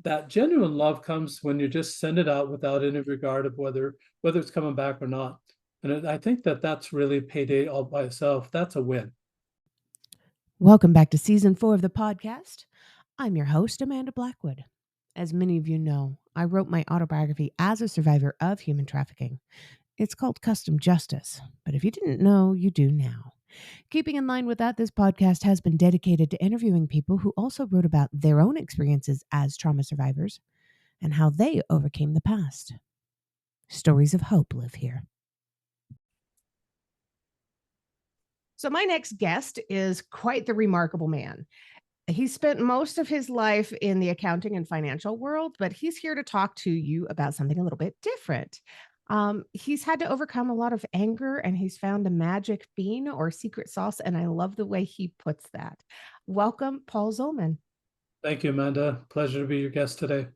that genuine love comes when you just send it out without any regard of whether it's coming back or not. And I think that that's really payday all by itself. That's a win. Welcome back to season 4 of the podcast. I'm your host, Amanda Blackwood. As many of you know, I wrote my autobiography as a survivor of human trafficking. It's called Custom Justice, but if you didn't know, you do now. Keeping in line with that, this podcast has been dedicated to interviewing people who also wrote about their own experiences as trauma survivors and how they overcame the past. Stories of hope live here. So my next guest is quite the remarkable man. He spent most of his life in the accounting and financial world, but he's here to talk to you about something a little bit different. He's had to overcome a lot of anger, and he's found a magic bean or secret sauce, and I love the way he puts that. Welcome, Paul Zolman. Thank you, Amanda. Pleasure to be your guest today.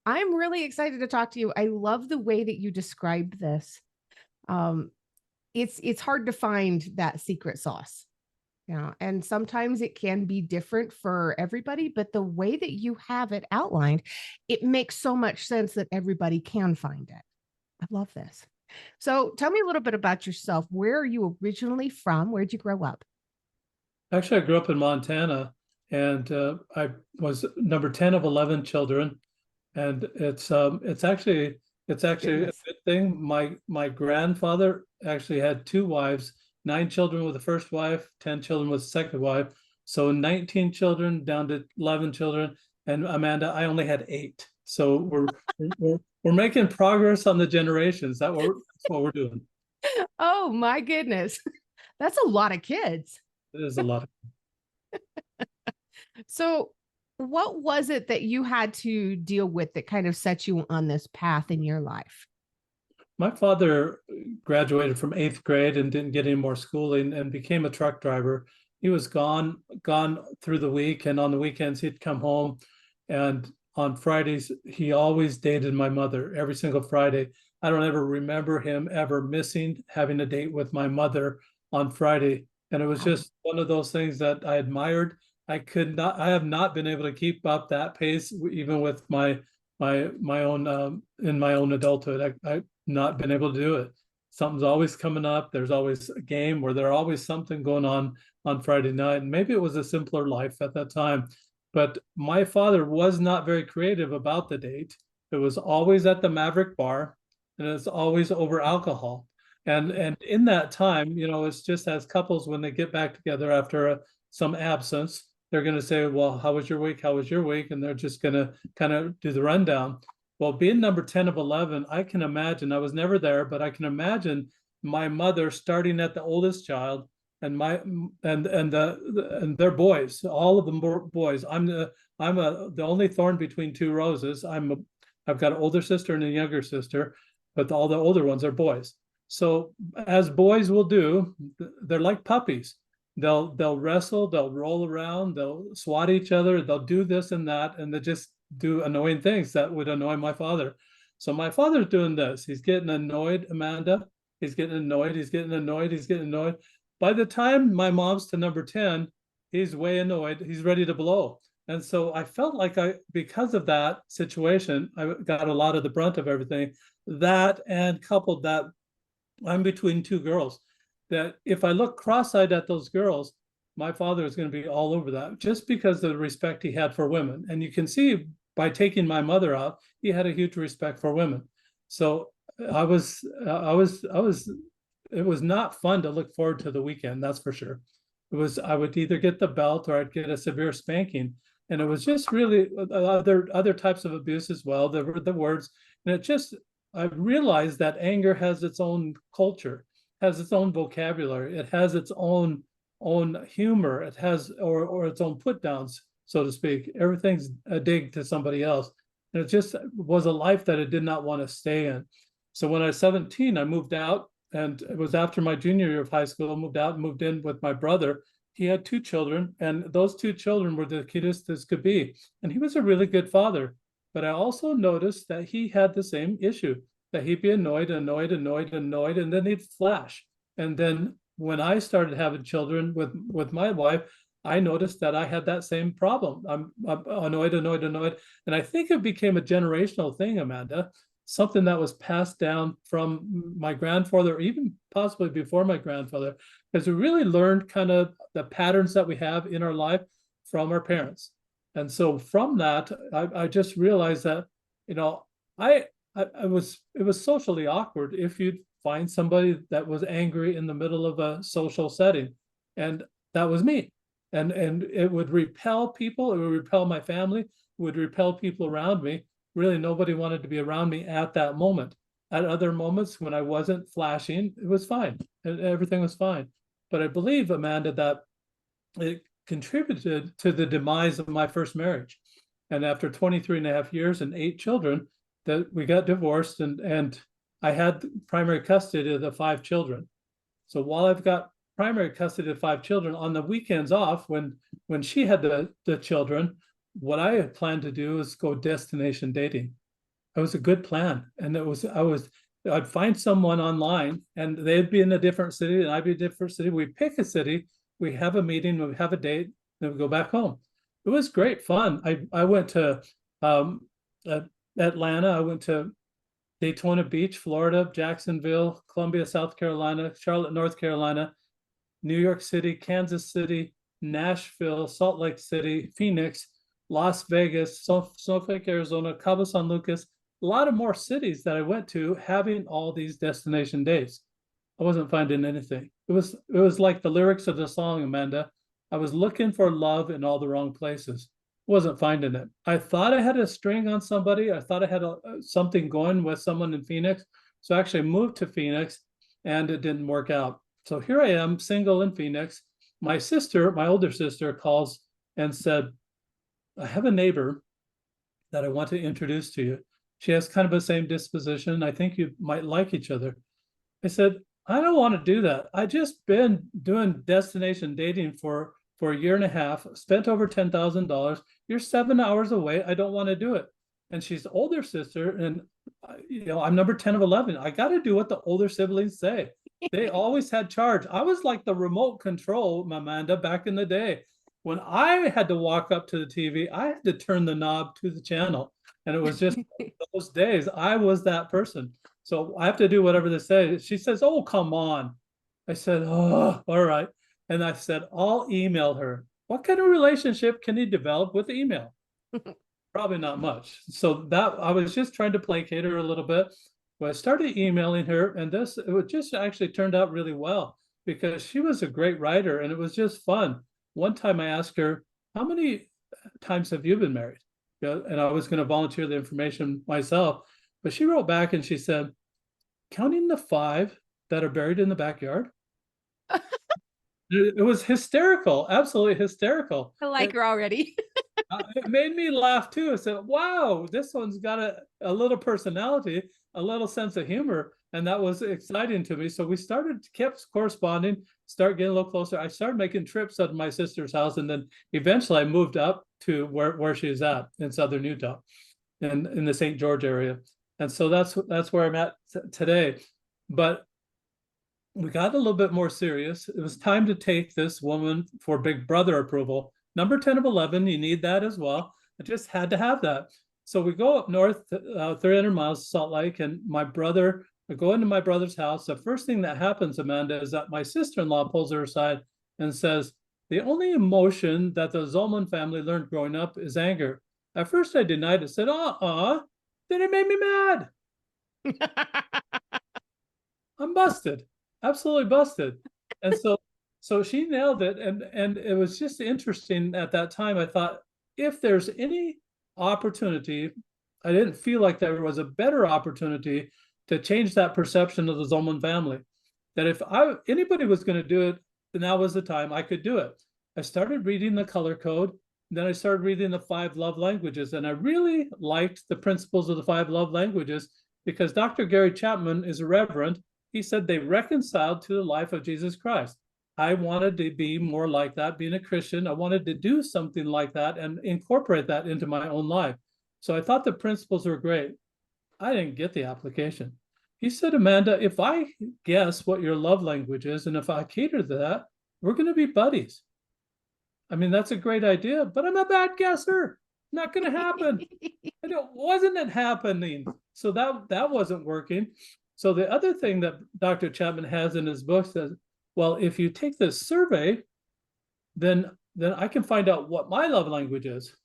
I'm really excited to talk to you. I love the way that you described this. It's hard to find that secret sauce. Yeah. And sometimes it can be different for everybody, but the way that you have it outlined, it makes so much sense that everybody can find it. I love this. So tell me a little bit about yourself. Where are you originally from? Where'd you grow up? Actually, I grew up in Montana, and I was number 10 of 11 children. And it's actually a good thing. My grandfather actually had 2 wives, 9 children with the first wife, 10 children with the second wife. So 19 children down to 11 children. And Amanda, I only had 8. So we're making progress on the generations. That's what we're doing. Oh my goodness. That's a lot of kids. It is a lot. So what was it that you had to deal with that kind of set you on this path in your life? My father graduated from 8th grade and didn't get any more schooling and became a truck driver. He was gone through the week, and on the weekends he'd come home. And on Fridays, he always dated my mother every single Friday. I don't ever remember him ever missing having a date with my mother on Friday. And it was just one of those things that I admired. I have not been able to keep up that pace, even with my own in my own adulthood. I've not been able to do it. Something's always coming up. There's always a game, or there's always something going on Friday night. And maybe it was a simpler life at that time. But my father was not very creative about the date. It was always at the Maverick Bar, and it's always over alcohol. And in that time, it's just as couples, when they get back together after some absence, they're going to say, well, how was your week? How was your week? And they're just going to kind of do the rundown. Well, being number 10 of 11, I can imagine, I was never there, but I can imagine my mother starting at the oldest child and their boys, all of them boys. I'm the only thorn between 2 roses. I've got an older sister and a younger sister, but all the older ones are boys. So as boys will do, they're like puppies. They'll wrestle, they'll roll around, they'll swat each other, they'll do this and that, and they just do annoying things that would annoy my father. So my father's doing this. He's getting annoyed, Amanda. He's getting annoyed. He's getting annoyed. He's getting annoyed. By the time my mom's to number 10, he's way annoyed. He's ready to blow. And so I felt like because of that situation, I got a lot of the brunt of everything. That, and coupled that, I'm between 2 girls, that if I look cross-eyed at those girls, my father is going to be all over that, just because of the respect he had for women. And you can see by taking my mother out, he had a huge respect for women. So it was not fun to look forward to the weekend, that's for sure. I would either get the belt or I'd get a severe spanking. And it was just really other types of abuse as well. There were the words. And I realized that anger has its own culture, has its own vocabulary. It has its own humor. It has, or its own put downs, so to speak. Everything's a dig to somebody else. And it just was a life that I did not want to stay in. So when I was 17, I moved out, and it was after my junior year of high school. I moved out and moved in with my brother. He had 2 children, and those 2 children were the cutest as could be. And he was a really good father. But I also noticed that he had the same issue, that he'd be annoyed, and then he'd flash. And then when I started having children with my wife, I noticed that I had that same problem. I'm annoyed, annoyed, annoyed. And I think it became a generational thing, Amanda, something that was passed down from my grandfather, even possibly before my grandfather, because we really learned kind of the patterns that we have in our life from our parents. And so from that, I just realized that, you know, I was, it was socially awkward if you'd find somebody that was angry in the middle of a social setting. And that was me. And it would repel people, it would repel my family, it would repel people around me. Really, nobody wanted to be around me at that moment. At other moments when I wasn't flashing, it was fine. Everything was fine. But I believe, Amanda, that it contributed to the demise of my first marriage. And after 23 and a half years and 8 children, that we got divorced, and I had primary custody of the 5 children. So while I've got primary custody of 5 children, on the weekends off, when she had the children, what I had planned to do is go destination dating. It was a good plan. And I'd find someone online and they'd be in a different city and I'd be in a different city. We pick a city, we have a meeting, we have a date, then we go back home. It was great fun. I went to um, Atlanta, I went to Daytona Beach, Florida, Jacksonville, Columbia, South Carolina, Charlotte, North Carolina, New York City, Kansas City, Nashville, Salt Lake City, Phoenix, Las Vegas, Snowflake, Arizona, Cabo San Lucas, a lot of more cities that I went to having all these destination days. I wasn't finding anything. It was like the lyrics of the song, Amanda. I was looking for love in all the wrong places. Wasn't finding it. I thought I had a string on somebody. I thought I had something going with someone in Phoenix. So I actually moved to Phoenix and it didn't work out. So here I am, single in Phoenix. My sister, my older sister, calls and said, I have a neighbor that I want to introduce to you. She has kind of the same disposition. I think you might like each other. I said, I don't want to do that. I just been doing destination dating for a year and a half, spent over $10,000. You're 7 hours away. I don't want to do it. And she's the older sister, and I'm number 10 of 11. I got to do what the older siblings say. They always had charge. I was like the remote control, Amanda, back in the day. When I had to walk up to the TV, I had to turn the knob to the channel. And it was just those days, I was that person. So I have to do whatever they say. She says, oh, come on. I said, oh, all right. And I said, I'll email her. What kind of relationship can you develop with email? Probably not much. So that I was just trying to placate her a little bit. But I started emailing her, and it just actually turned out really well because she was a great writer and it was just fun. One time I asked her, how many times have you been married? And I was going to volunteer the information myself. But she wrote back and she said, counting the 5 that are buried in the backyard. It was hysterical, absolutely hysterical. I like her already. It made me laugh too. I said, wow, this one's got a little personality, a little sense of humor. And that was exciting to me. So we kept corresponding, start getting a little closer. I started making trips out of my sister's house. And then eventually I moved up to where she's at in Southern Utah and in the St. George area. And so that's where I'm at today. But we got a little bit more serious. It was time to take this woman for Big Brother approval. Number 10 of 11, you need that as well. I just had to have that. So we go up north 300 miles to Salt Lake, and I go into my brother's house. The first thing that happens, Amanda, is that my sister-in-law pulls her aside and says, the only emotion that the Zolman family learned growing up is anger. At first I denied it, said, then it made me mad. I'm busted, absolutely busted. And so she nailed it. And it was just interesting at that time. I thought, if there's any opportunity, I didn't feel like there was a better opportunity to change that perception of the Zolman family. That if anybody was going to do it, then now was the time I could do it. I started reading the color code. Then I started reading the 5 love languages. And I really liked the principles of the 5 love languages because Dr. Gary Chapman is a reverend. He said they reconciled to the life of Jesus Christ. I wanted to be more like that, being a Christian. I wanted to do something like that and incorporate that into my own life. So I thought the principles were great. I didn't get the application. He said, Amanda, if I guess what your love language is, and if I cater to that, we're going to be buddies. I mean, that's a great idea, but I'm a bad guesser. Not going to happen. And it wasn't happening. So that wasn't working. So the other thing that Dr. Chapman has in his book says, well, if you take this survey, then I can find out what my love language is.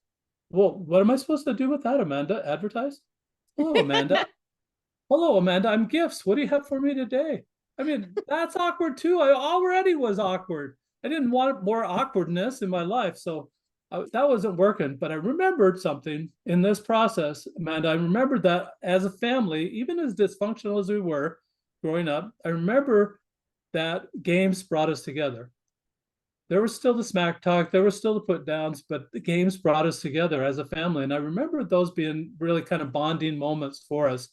Well, what am I supposed to do with that, Amanda? Advertise? Hello, Amanda. Hello, Amanda. I'm gifts. What do you have for me today? I mean, that's awkward too. I already was awkward. I didn't want more awkwardness in my life. So that wasn't working. But I remembered something in this process, Amanda. I remembered that as a family, even as dysfunctional as we were growing up, I remember that games brought us together. There was still the smack talk, there was still the put downs, but the games brought us together as a family. And I remember those being really kind of bonding moments for us.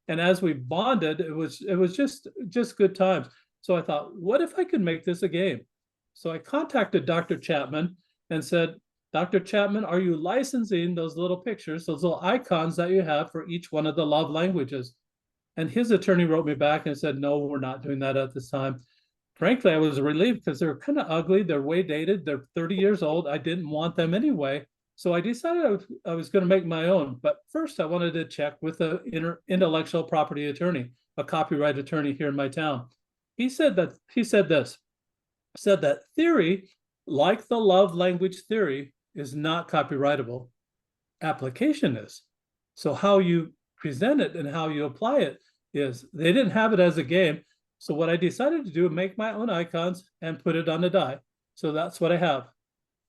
And as we bonded, it was just good times. So I thought, what if I could make this a game? So I contacted Dr. Chapman and said, Dr. Chapman, are you licensing those little pictures, those little icons that you have for each one of the love languages? And his attorney wrote me back and said, no, we're not doing that at this time. Frankly, I was relieved because they're kind of ugly. They're way dated. They're 30 years old. I didn't want them anyway. So I decided I was going to make my own. But first, I wanted to check with an intellectual property attorney, a copyright attorney here in my town. He said that theory, like the love language theory, is not copyrightable. Application is. So how you present it and how you apply it is. They didn't have it as a game. So what I decided to do is make my own icons and put it on a die. So that's what I have.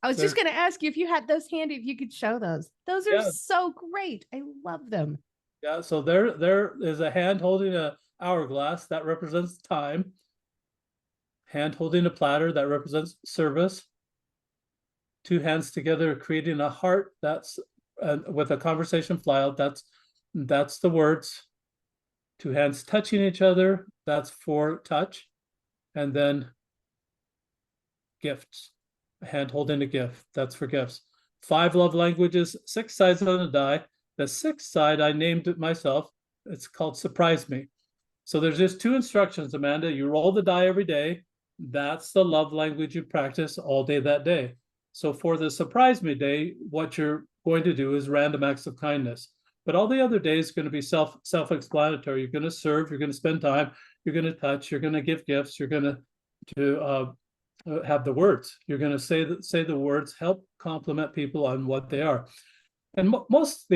I was just going to ask you if you had those handy, if you could show those. Those are so great. I love them. Yeah. So there is a hand holding a hourglass that represents time. Hand holding a platter that represents service. Two hands together creating a heart that's with a conversation file. That's the words. Two hands touching each other. That's for touch. And then gifts. A hand holding a gift. That's for gifts. 5 love languages, 6 sides on a die. The 6th side I named it myself. It's called Surprise Me. So there's just 2 instructions, Amanda. You roll the die every day. That's the love language you practice all day that day. So for the Surprise Me day, what you're going to do is random acts of kindness. But all the other days are going to be self-explanatory. You're going to serve, you're going to spend time, you're going to touch, you're going to give gifts, you're going to have the words. You're going to say the words, help compliment people on what they are. And most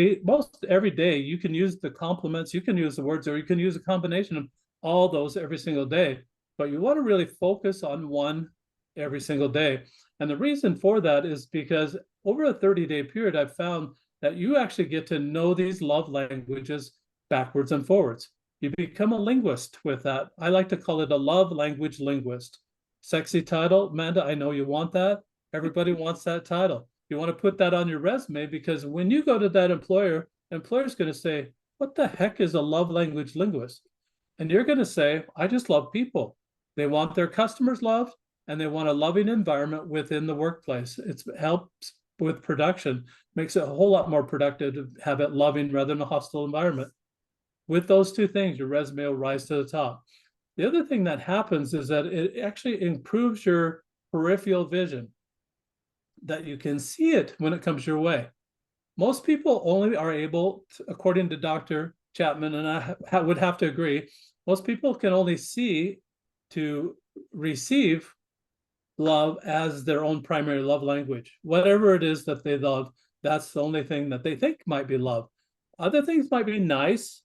every day you can use the compliments, you can use the words, or you can use a combination of all those every single day. But you want to really focus on one every single day. And the reason for that is because over a 30-day period, I've found that you actually get to know these love languages backwards and forwards. You become a linguist with that. I like to call it a love language linguist. Sexy title, Amanda, I know you want that. Everybody wants that title. You want to put that on your resume because when you go to that employer's going to say, what the heck is a love language linguist? And you're going to say, I just love people. They want their customers loved and they want a loving environment within the workplace. It helps with production, makes it a whole lot more productive to have it loving rather than a hostile environment. With those 2 things, your resume will rise to the top. The other thing that happens is that it actually improves your peripheral vision, that you can see it when it comes your way. Most people only are able, according to Dr. Chapman, and I would have to agree, most people can only see to receive love as their own primary love language. Whatever it is that they love, that's the only thing that they think might be love. Other things might be nice,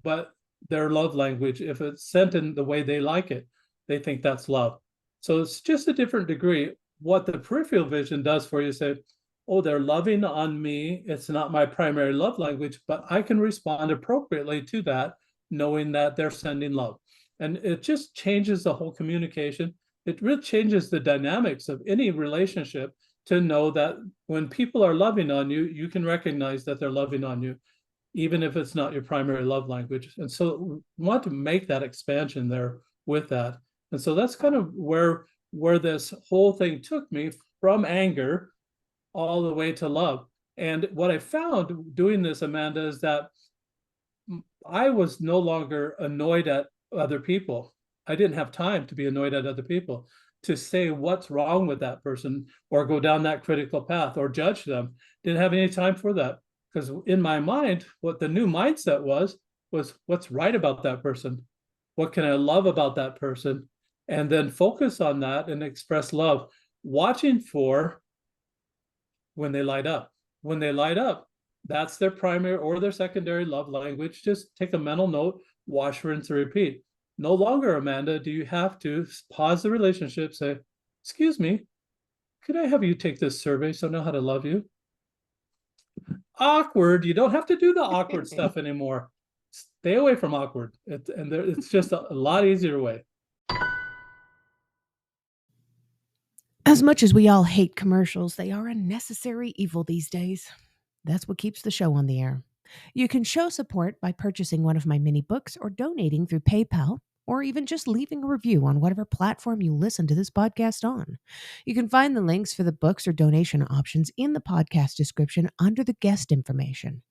but their love language, if it's sent in the way they like it, they think that's love. So it's just a different degree. What the peripheral vision does for you, say, oh, they're loving on me. It's not my primary love language, but I can respond appropriately to that, knowing that they're sending love. And it just changes the whole communication. It really changes the dynamics of any relationship to know that when people are loving on you, you can recognize that they're loving on you, even if it's not your primary love language. And so we want to make that expansion there with that. And so that's kind of where this whole thing took me, from anger all the way to love. And what I found doing this, Amanda, is that I was no longer annoyed at other people. I didn't have time to be annoyed at other people. to say what's wrong with that person or go down that critical path or judge them. Didn't have any time for that, because in my mind, what the new mindset was what's right about that person. What can I love about that person? And then focus on that and express love, watching for when they light up. When they light up, that's their primary or their secondary love language. Just take a mental note, wash, rinse, and repeat. No longer, Amanda, do you have to pause the relationship, say, excuse me, could I have you take this survey so I know how to love you? Awkward. You don't have to do the awkward stuff anymore. Stay away from awkward. It's just a lot easier way. As much as we all hate commercials, they are a necessary evil these days. That's what keeps the show on the air. You can show support by purchasing one of my mini books or donating through PayPal, or even just leaving a review on whatever platform you listen to this podcast on. You can find the links for the books or donation options in the podcast description under the guest information.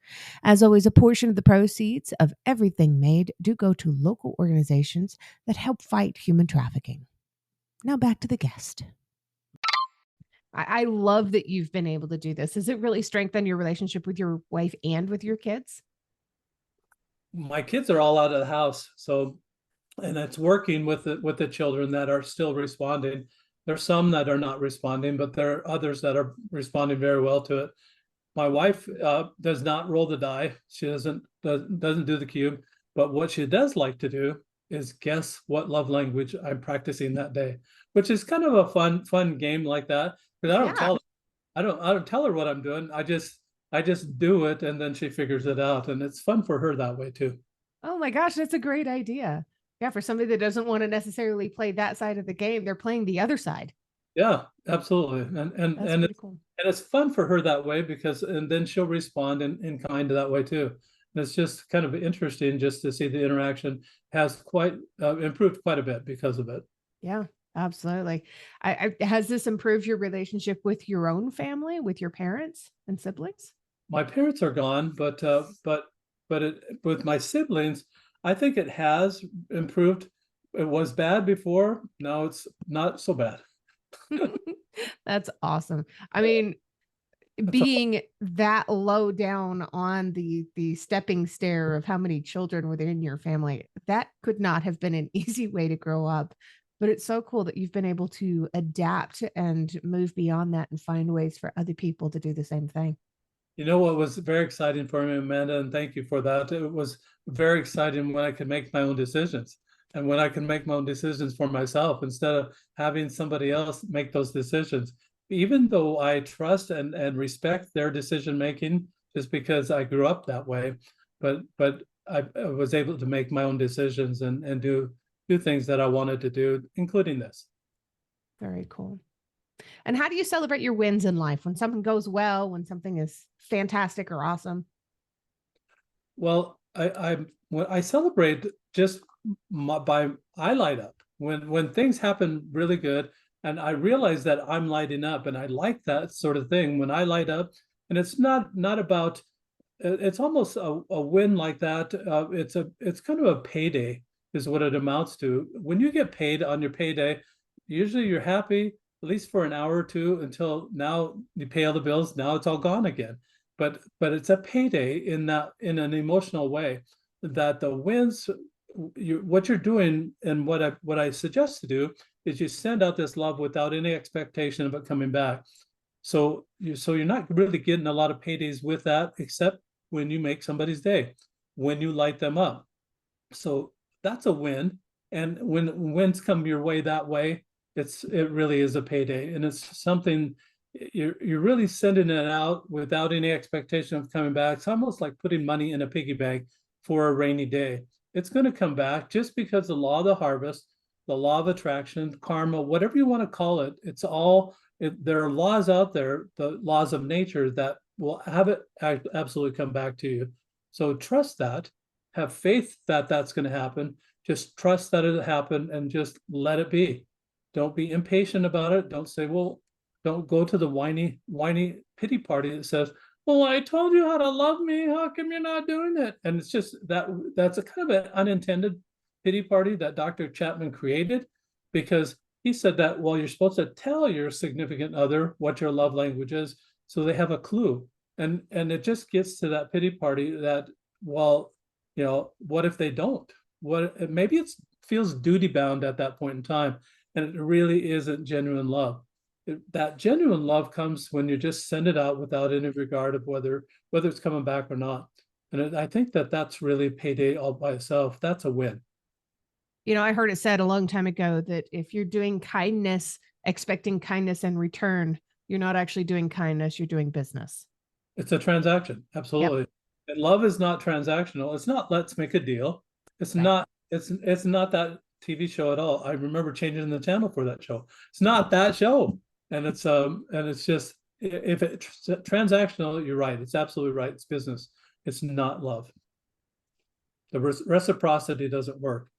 As always, a portion of the proceeds of everything made do go to local organizations that help fight human trafficking. Now back to the guest. I love that you've been able to do this. Has it really strengthened your relationship with your wife and with your kids? My kids are all out of the house, so and it's working with the children that are still responding. There's some that are not responding, but there are others that are responding very well to it. My wife does not roll the die. She doesn't do the cube, but what she does like to do is guess what love language I'm practicing that day, which is kind of a fun game like that. Because I don't tell her what I'm doing. I just do it, and then she figures it out, and it's fun for her that way too. Oh my gosh, that's a great idea. Yeah, for somebody that doesn't want to necessarily play that side of the game, they're playing the other side. Yeah, absolutely. And Cool. And it's fun for her that way, because and then she'll respond in kind that way too. And it's just kind of interesting just to see the interaction has quite improved quite a bit because of it. Yeah, absolutely. Has this improved your relationship with your own family, with your parents and siblings? My parents are gone, with my siblings, I think it has improved. It was bad before. Now it's not so bad. That's awesome. I mean, being that low down on the stepping stair of how many children were in your family, that could not have been an easy way to grow up. But it's so cool that you've been able to adapt and move beyond that and find ways for other people to do the same thing. You know what was very exciting for me, Amanda, and thank you for that. It was very exciting when I could make my own decisions and when I can make my own decisions for myself instead of having somebody else make those decisions. Even though I trust and respect their decision making, just because I grew up that way, but I was able to make my own decisions and do things that I wanted to do, including this. Very cool. And how do you celebrate your wins in life when something goes well, when something is fantastic or awesome? Well, I celebrate just by I light up when things happen really good, and I realize that I'm lighting up, and I like that sort of thing when I light up. And it's not about it's almost a win like that. It's kind of a payday is what it amounts to. When you get paid on your payday, usually you're happy at least for an hour or two until now you pay all the bills. Now it's all gone again. But it's a payday in an emotional way that the wins what you're doing and what I suggest to do is you send out this love without any expectation of it coming back. So you're not really getting a lot of paydays with that, except when you make somebody's day, when you light them up. So that's a win. And when wins come your way that way, it really is a payday, and it's something you're really sending it out without any expectation of coming back. It's almost like putting money in a piggy bank for a rainy day. It's going to come back just because the law of the harvest, the law of attraction, karma, whatever you want to call it, there are laws out there, the laws of nature that will have it absolutely come back to you. So trust that, have faith that that's going to happen. Just trust that it'll happen and just let it be. Don't be impatient about it. Don't say, well, don't go to the whiny pity party that says, well, I told you how to love me. How come you're not doing it? And it's just that's a kind of an unintended pity party that Dr. Chapman created, because he said that, well, you're supposed to tell your significant other what your love language is so they have a clue. And it just gets to that pity party that, well, what if they don't? What maybe it feels duty bound at that point in time, and it really isn't genuine love. That genuine love comes when you just send it out without any regard of whether it's coming back or not. And I think that that's really payday all by itself. That's a win. I heard it said a long time ago that if you're doing kindness, expecting kindness in return, you're not actually doing kindness, you're doing business. It's a transaction, Yep. absolutely. And love is not transactional. It's not let's make a deal. It's Right. not it's not that TV show at all. I remember changing the channel for that show. It's not that show. And it's just if it's transactional, you're right. It's absolutely right. It's business. It's not love. The reciprocity doesn't work.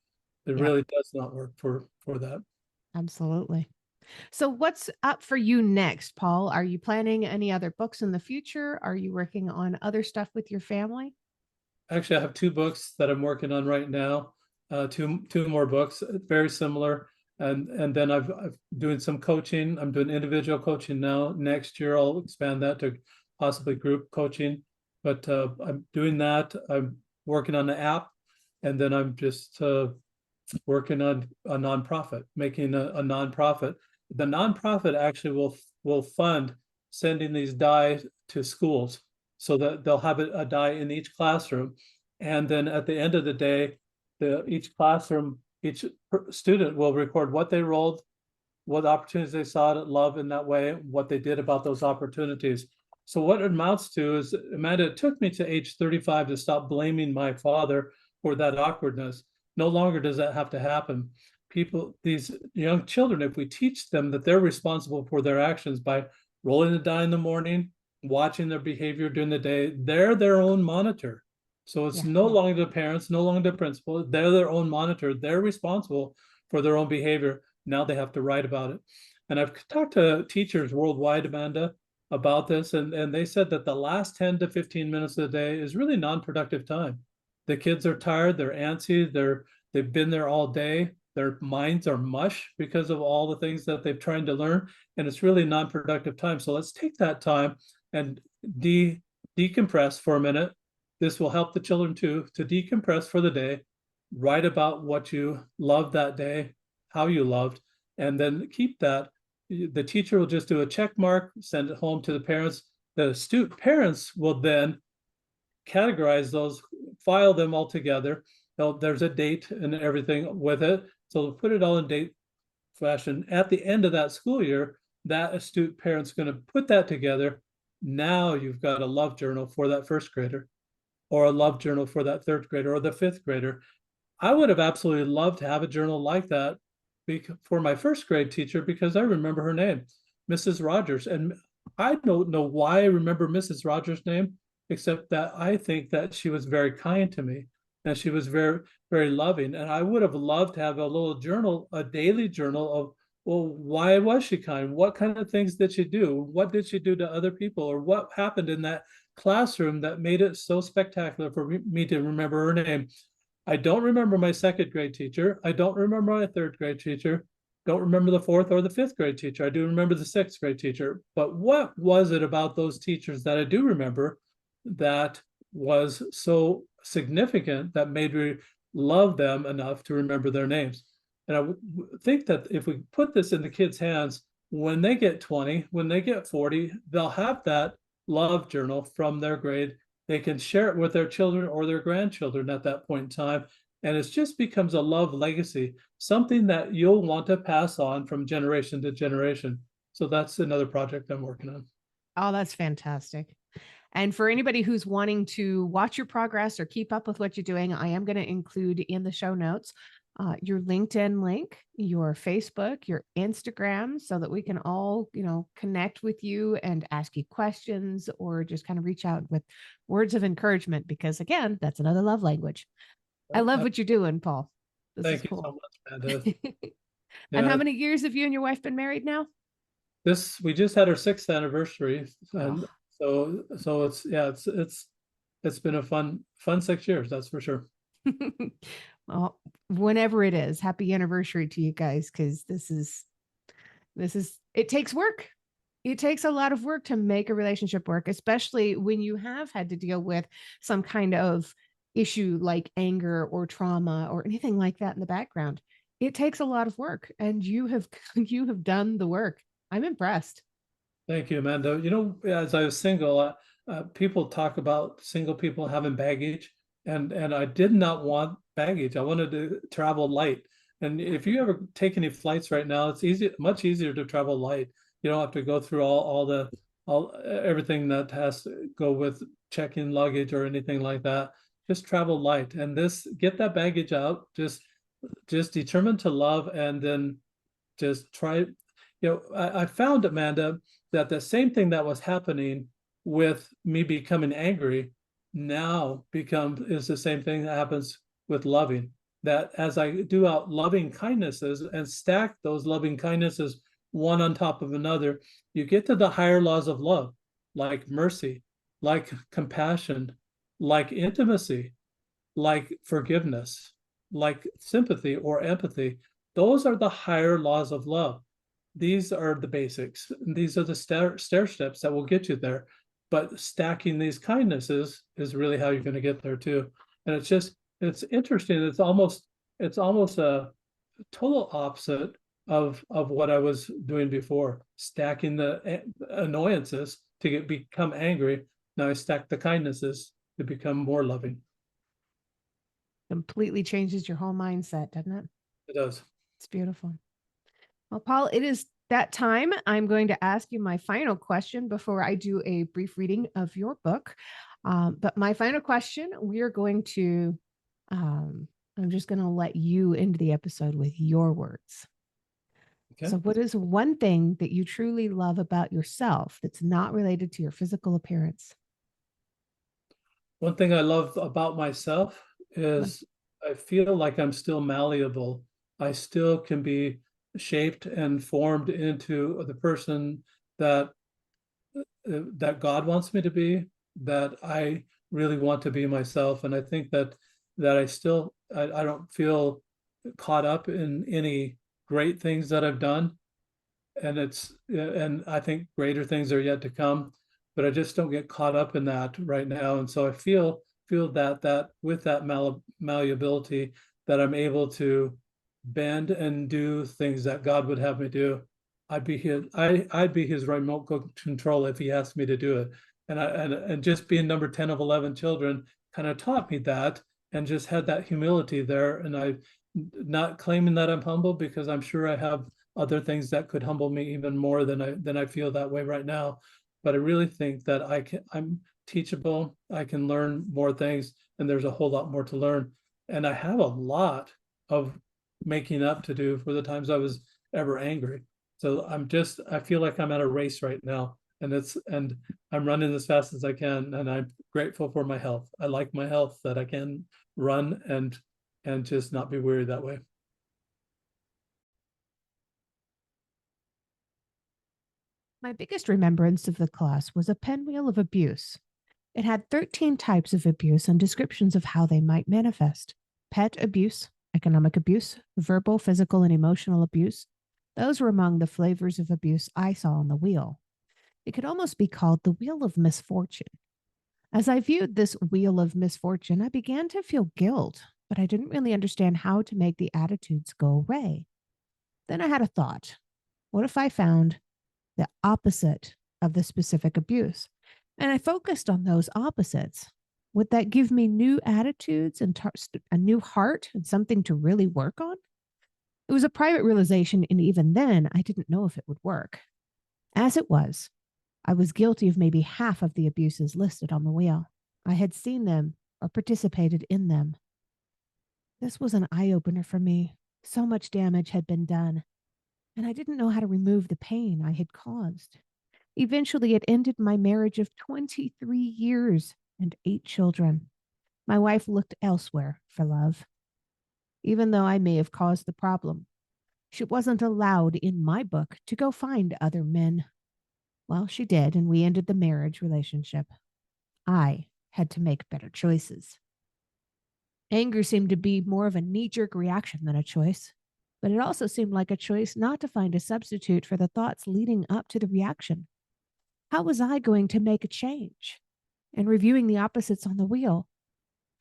It Yep. really does not work for that. Absolutely. So, what's up for you next, Paul? Are you planning any other books in the future? Are you working on other stuff with your family? Actually, I have two books that I'm working on right now. Two more books, very similar. And then I've doing some coaching. I'm doing individual coaching now. Next year, I'll expand that to possibly group coaching. But I'm doing that. I'm working on the app, and then I'm just working on a nonprofit, making a nonprofit. The nonprofit actually will fund sending these dye to schools so that they'll have a dye in each classroom. And then at the end of the day, each classroom, each student will record what they rolled, what opportunities they saw to love in that way, what they did about those opportunities. So what it amounts to is, Amanda, it took me to age 35 to stop blaming my father for that awkwardness. No longer does that have to happen. These young children, if we teach them that they're responsible for their actions by rolling the die in the morning, watching their behavior during the day, they're their own monitor. So it's Yeah. no longer the parents, no longer the principal. They're their own monitor. They're responsible for their own behavior. Now they have to write about it. And I've talked to teachers worldwide, Amanda, about this, and they said that the last 10 to 15 minutes of the day is really non-productive time. The kids are tired, they're antsy, they've been there all day, their minds are mush because of all the things that they've tried to learn, and it's really non-productive time. So let's take that time and decompress for a minute. This will help the children too to decompress for the day, write about what you loved that day, how you loved, and then keep that. The teacher will just do a check mark, send it home to the parents. The student parents will then categorize those, file them all together. There's a date and everything with it. So they'll put it all in date fashion. At the end of that school year, that astute parent's going to put that together. Now you've got a love journal for that first grader, or a love journal for that third grader, or the fifth grader. I would have absolutely loved to have a journal like that for my first grade teacher because I remember her name, Mrs. Rogers. And I don't know why I remember Mrs. Rogers' name, except that I think that she was very kind to me and she was very, very loving. And I would have loved to have a little journal, a daily journal of, well, why was she kind? What kind of things did she do? What did she do to other people? Or what happened in that classroom that made it so spectacular for me to remember her name? I don't remember my second grade teacher. I don't remember my third grade teacher. Don't remember the fourth or the fifth grade teacher. I do remember the sixth grade teacher. But what was it about those teachers that I do remember that was so significant that made me love them enough to remember their names? And I think that if we put this in the kids' hands, when they get 20, when they get 40, they'll have that love journal from their grade. They can share it with their children or their grandchildren at that point in time. And it just becomes a love legacy, something that you'll want to pass on from generation to generation. So that's another project I'm working on. Oh, that's fantastic. And for anybody who's wanting to watch your progress or keep up with what you're doing, I am going to include in the show notes your LinkedIn link, your Facebook, your Instagram, so that we can all, connect with you and ask you questions or just kind of reach out with words of encouragement. Because again, that's another love language. I love what you're doing, Paul. This is Thank you cool. so much, Amanda. And how Yeah, many years have you and your wife been married now? we just had our 6th anniversary, Oh. and so it's been a fun 6 years, that's for sure. Well, whenever it is, happy anniversary to you guys, because this is It takes work. It takes a lot of work to make a relationship work, especially when you have had to deal with some kind of issue like anger or trauma or anything like that in the background. It takes a lot of work, and you have you have done the work. I'm impressed. Thank you, Amanda. You know, as I was single, people talk about single people having baggage, and I did not want baggage. I wanted to travel light. And if you ever take any flights right now, it's much easier to travel light. You don't have to go through all everything that has to go with check-in luggage or anything like that. Just travel light, and get that baggage out. Just determined to love, and then just try. I found, Amanda, that the same thing that was happening with me becoming angry now is the same thing that happens with loving. That as I do out loving kindnesses and stack those loving kindnesses one on top of another, you get to the higher laws of love, like mercy, like compassion, like intimacy, like forgiveness, like sympathy or empathy. Those are the higher laws of love. These are the basics. These are the stair steps that will get you there. But stacking these kindnesses is really how you're going to get there too. And it's interesting. It's almost a total opposite of what I was doing before, stacking the annoyances to become angry. Now I stack the kindnesses to become more loving. Completely changes your whole mindset, doesn't it? It does. It's beautiful. Well, Paul, it is that time. I'm going to ask you my final question before I do a brief reading of your book. But my final question, I'm just going to let you into the episode with your words. Okay. So, what is one thing that you truly love about yourself that's not related to your physical appearance? One thing I love about myself is I feel like I'm still malleable. I still can be shaped and formed into the person that that God wants me to be, that I really want to be myself. And I think that I don't feel caught up in any great things that I've done. And I think greater things are yet to come, but I just don't get caught up in that right now. And so I feel that with that malleability, that I'm able to bend and do things that God would have me do. I'd be his remote control if he asked me to do it. And just being number 10 of 11 children kind of taught me that, and just had that humility there. And I not claiming that I'm humble, because I'm sure I have other things that could humble me even more than I feel that way right now. But I really think that I'm teachable. I can learn more things, and there's a whole lot more to learn. And I have a lot of making up to do for the times I was ever angry. So I feel like I'm at a race right now, and I'm running as fast as I can, and I'm grateful for my health. I like my health, that I can run and just not be weary that way. My biggest remembrance of the class was a pinwheel of abuse. It had 13 types of abuse and descriptions of how they might manifest: pet abuse, economic abuse, verbal, physical, and emotional abuse. Those were among the flavors of abuse I saw on the wheel. It could almost be called the wheel of misfortune. As I viewed this wheel of misfortune, I began to feel guilt, but I didn't really understand how to make the attitudes go away. Then I had a thought. What if I found the opposite of the specific abuse? And I focused on those opposites. Would that give me new attitudes and a new heart and something to really work on? It was a private realization, and even then, I didn't know if it would work. As it was, I was guilty of maybe half of the abuses listed on the wheel. I had seen them or participated in them. This was an eye opener for me. So much damage had been done, and I didn't know how to remove the pain I had caused. Eventually, it ended my marriage of 23 years and 8 children. My wife looked elsewhere for love. Even though I may have caused the problem, she wasn't allowed in my book to go find other men. Well, she did, and we ended the marriage relationship. I had to make better choices. Anger seemed to be more of a knee jerk reaction than a choice, but it also seemed like a choice not to find a substitute for the thoughts leading up to the reaction. How was I going to make a change? And reviewing the opposites on the wheel,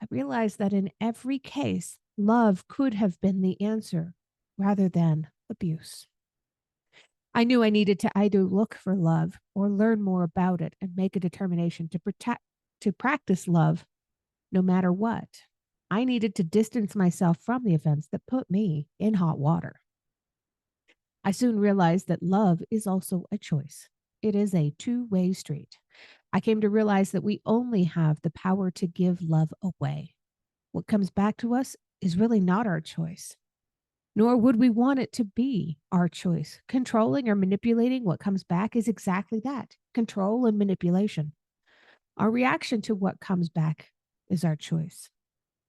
I realized that in every case, love could have been the answer rather than abuse. I knew I needed to either look for love or learn more about it and make a determination to practice love no matter what. I needed to distance myself from the events that put me in hot water. I soon realized that love is also a choice. It is a two-way street. I came to realize that we only have the power to give love away. What comes back to us is really not our choice, nor would we want it to be our choice. Controlling or manipulating what comes back is exactly that, control and manipulation. Our reaction to what comes back is our choice.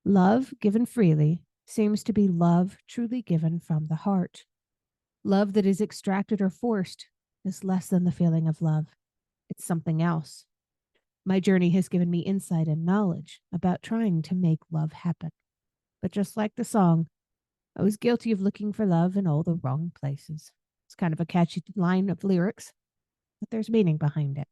Love given freely seems to be love truly given from the heart. Love that is extracted or forced is less than the feeling of love. It's something else. My journey has given me insight and knowledge about trying to make love happen. But just like the song, I was guilty of looking for love in all the wrong places. It's kind of a catchy line of lyrics, but there's meaning behind it.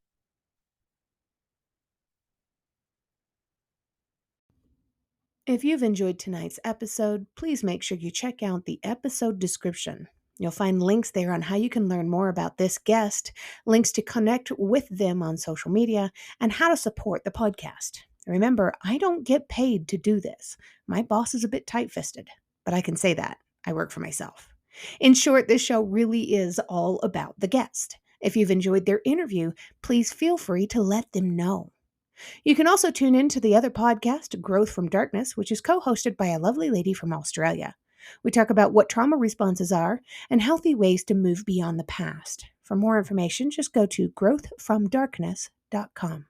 If you've enjoyed tonight's episode, please make sure you check out the episode description. You'll find links there on how you can learn more about this guest, links to connect with them on social media, and how to support the podcast. Remember, I don't get paid to do this. My boss is a bit tight-fisted, but I can say that. I work for myself. In short, this show really is all about the guest. If you've enjoyed their interview, please feel free to let them know. You can also tune in to the other podcast, Growth from Darkness, which is co-hosted by a lovely lady from Australia. We talk about what trauma responses are and healthy ways to move beyond the past. For more information, just go to growthfromdarkness.com.